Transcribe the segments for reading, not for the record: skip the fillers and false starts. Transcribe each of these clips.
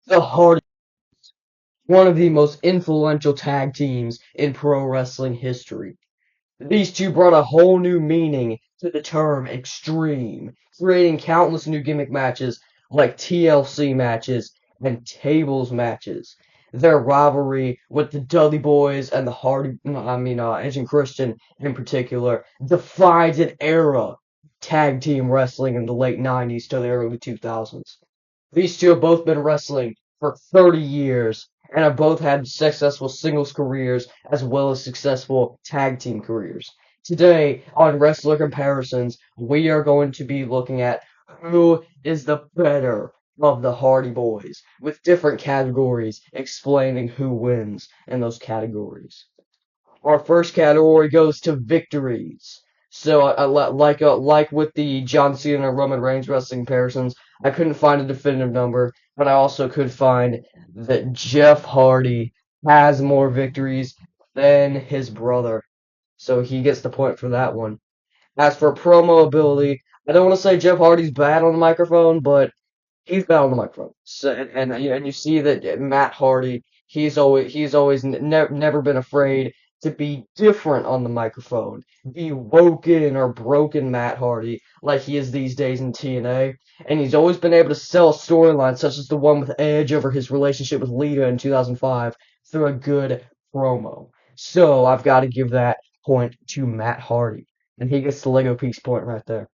The Hardy, one of the most influential tag teams in pro wrestling history. These two brought a whole new meaning to the term extreme, creating countless new gimmick matches like TLC matches and tables matches. Their rivalry with the Dudley Boys and the Edge and Christian in particular, defined an era of tag team wrestling in the late 90s to the early 2000s. These two have both been wrestling for 30 years and have both had successful singles careers as well as successful tag team careers. Today, on Wrestler Comparisons, we are going to be looking at who is the better of the Hardy Boys, with different categories explaining who wins in those categories. Our first category goes to victories. So, like with the John Cena and Roman Reigns wrestling comparisons, I couldn't find a definitive number, but I also could find that Jeff Hardy has more victories than his brother. So he gets the point for that one. As for promo ability, I don't want to say Jeff Hardy's bad on the microphone, but he's bad on the microphone. So, and you see that Matt Hardy, never been afraid to be different on the microphone, be woken or broken Matt Hardy like he is these days in TNA, and he's always been able to sell storylines such as the one with Edge over his relationship with Lita in 2005 through a good promo. So I've got to give that point to Matt Hardy, and he gets the Lego piece point right there.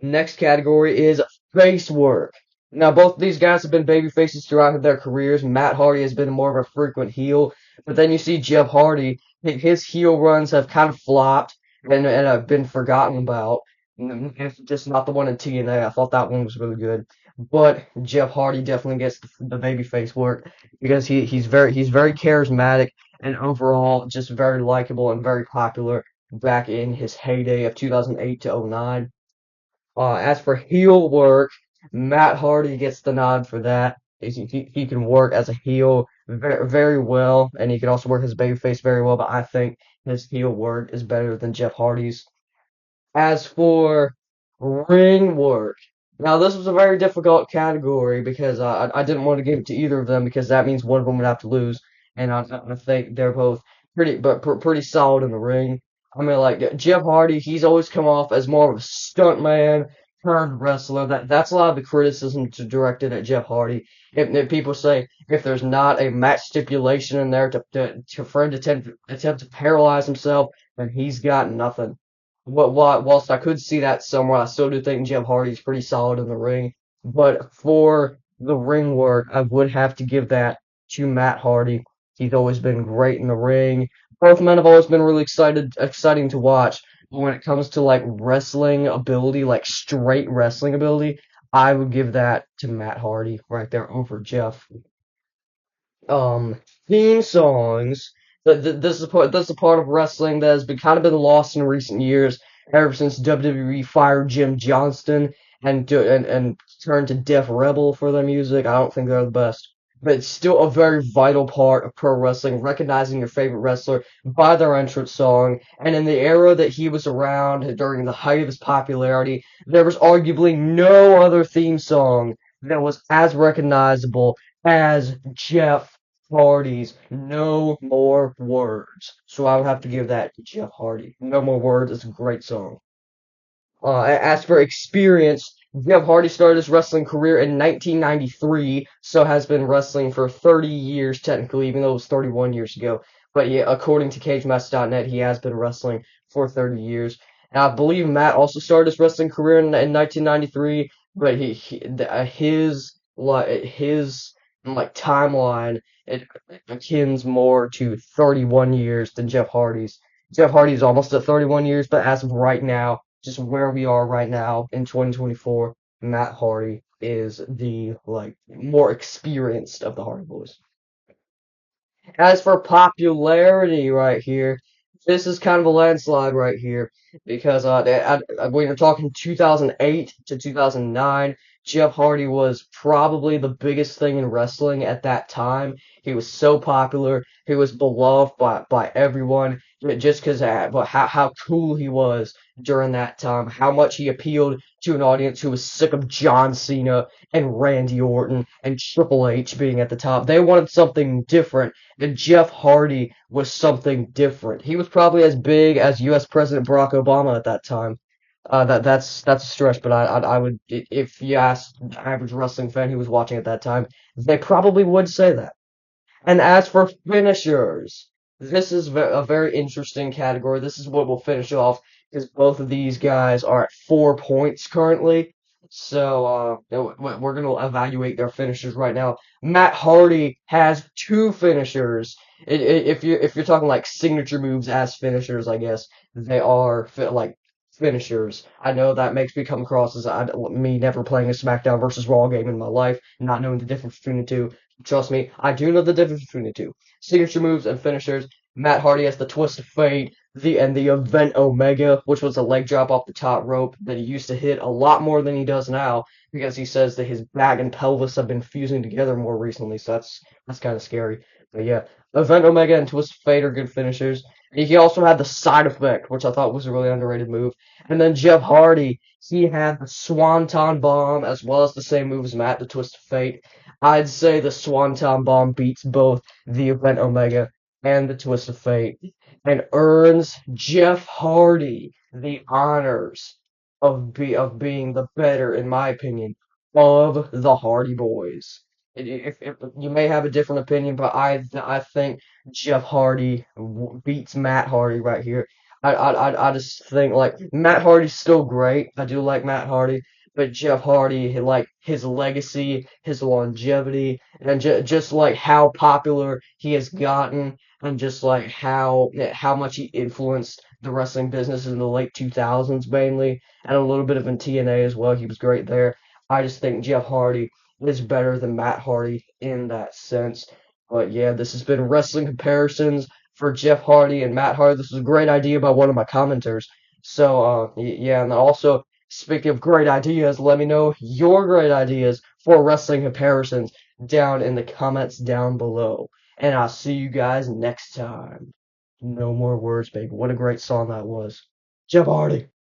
Next category is face work. Now, both of these guys have been baby faces throughout their careers. Matt Hardy has been more of a frequent heel, but then you see Jeff Hardy. His heel runs have kind of flopped and have been forgotten about. It's just not the one in TNA. I thought that one was really good, but Jeff Hardy definitely gets the baby face work because he's very charismatic and overall just very likable and very popular back in his heyday of 2008 to '09. As for heel work, Matt Hardy gets the nod for that. He can work as a heel very well, and he can also work as a babyface very well, but I think his heel work is better than Jeff Hardy's. As for ring work, now this was a very difficult category because I didn't want to give it to either of them because that means one of them would have to lose, and I think they're both pretty solid in the ring. I mean, like Jeff Hardy, he's always come off as more of a stunt man turned wrestler. That's a lot of the criticism directed at Jeff Hardy. If people say if there's not a match stipulation in there for him to attempt to paralyze himself, then he's got nothing. Whilst I could see that somewhere, I still do think Jeff Hardy's pretty solid in the ring. But for the ring work, I would have to give that to Matt Hardy. He's always been great in the ring. Both men have always been really exciting to watch. But when it comes to like wrestling ability, like straight wrestling ability, I would give that to Matt Hardy right there over Jeff. um Theme songs. This is a part of wrestling that has been kind of been lost in recent years, ever since WWE fired Jim Johnston and turned to Def Rebel for their music. I don't think they're the best, but it's still a very vital part of pro wrestling, recognizing your favorite wrestler by their entrance song. And in the era that he was around during the height of his popularity, there was arguably no other theme song that was as recognizable as Jeff Hardy's No More Words. So I would have to give that to Jeff Hardy. No More Words is a great song. As for experience, Jeff Hardy started his wrestling career in 1993, so has been wrestling for 30 years technically, even though it was 31 years ago. But yeah, according to CageMatch.net, he has been wrestling for 30 years. And I believe Matt also started his wrestling career in 1993, but his like timeline it akins more to 31 years than Jeff Hardy's. Jeff Hardy's almost at 31 years, but as of right now, just where we are right now in 2024, Matt Hardy is the like more experienced of the Hardy Boys. As for popularity right here, this is kind of a landslide right here. because when you're talking 2008 to 2009, Jeff Hardy was probably the biggest thing in wrestling at that time. He was so popular. He was beloved by everyone just because but how cool he was during that time, how much he appealed to an audience who was sick of John Cena and Randy Orton and Triple H being at the top. They wanted something different, and Jeff Hardy was something different. He was probably as big as U.S. President Barack Obama at that time. That's a stretch, but I would if you asked the average wrestling fan who was watching at that time, they probably would say that. And as for finishers, this is a very interesting category. This is what we'll finish off because both of these guys are at 4 points currently. So we're going to evaluate their finishers right now. Matt Hardy has two finishers. If you're talking like signature moves as finishers, I guess they are like finishers. I know that makes me come across as me never playing a SmackDown versus Raw game in my life, not knowing the difference between the two. Trust me, I do know the difference between the two. Signature moves and finishers. Matt Hardy has the Twist of Fate, the Event Omega, which was a leg drop off the top rope that he used to hit a lot more than he does now because he says that his back and pelvis have been fusing together more recently. So that's kind of scary. But yeah, Event Omega and Twist of Fate are good finishers. He also had the Side Effect, which I thought was a really underrated move. And then Jeff Hardy, he had the Swanton Bomb as well as the same move as Matt, the Twist of Fate. I'd say the Swanton Bomb beats both the Event Omega and the Twist of Fate and earns Jeff Hardy the honors of being the better, in my opinion, of the Hardy Boys. If you may have a different opinion, but I think Jeff Hardy beats Matt Hardy right here. I just think like Matt Hardy's still great. I do like Matt Hardy, but Jeff Hardy, like his legacy, his longevity, and just like how popular he has gotten, and just like how much he influenced the wrestling business in the late 2000s mainly, and a little bit of in TNA as well. He was great there. I just think Jeff Hardy is better than Matt Hardy in that sense. But yeah, this has been wrestling comparisons for Jeff Hardy and Matt Hardy. This was a great idea by one of my commenters. So yeah, and then also speaking of great ideas, let me know your great ideas for wrestling comparisons down in the comments down below. And I'll see you guys next time. No more words, baby. What a great song that was. Jeff Hardy.